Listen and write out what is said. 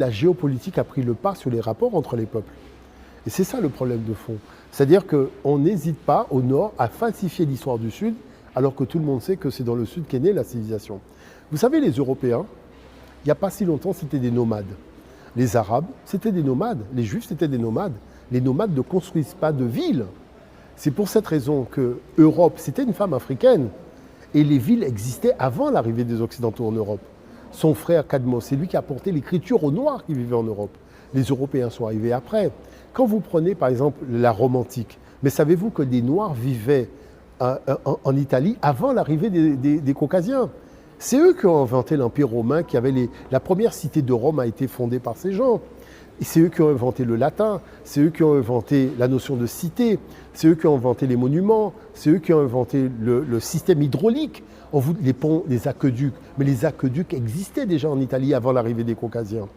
La géopolitique a pris le pas sur les rapports entre les peuples. Et c'est ça le problème de fond. C'est-à-dire qu'on n'hésite pas au nord à falsifier l'histoire du sud, alors que tout le monde sait que c'est dans le sud qu'est née la civilisation. Vous savez, les Européens, il n'y a pas si longtemps, c'était des nomades. Les Arabes, c'était des nomades. Les Juifs, c'était des nomades. Les nomades ne construisent pas de villes. C'est pour cette raison que l'Europe, c'était une femme africaine. Et les villes existaient avant l'arrivée des Occidentaux en Europe. Son frère Cadmos, c'est lui qui a apporté l'écriture aux Noirs qui vivaient en Europe. Les Européens sont arrivés après. Quand vous prenez par exemple la Rome antique, mais savez-vous que des Noirs vivaient en Italie avant l'arrivée des Caucasiens? C'est eux qui ont inventé l'Empire romain, la première cité de Rome a été fondée par ces gens. Et c'est eux qui ont inventé le latin, c'est eux qui ont inventé la notion de cité, c'est eux qui ont inventé les monuments, c'est eux qui ont inventé le système hydraulique, les ponts, les aqueducs. Mais les aqueducs existaient déjà en Italie avant l'arrivée des Caucasiens.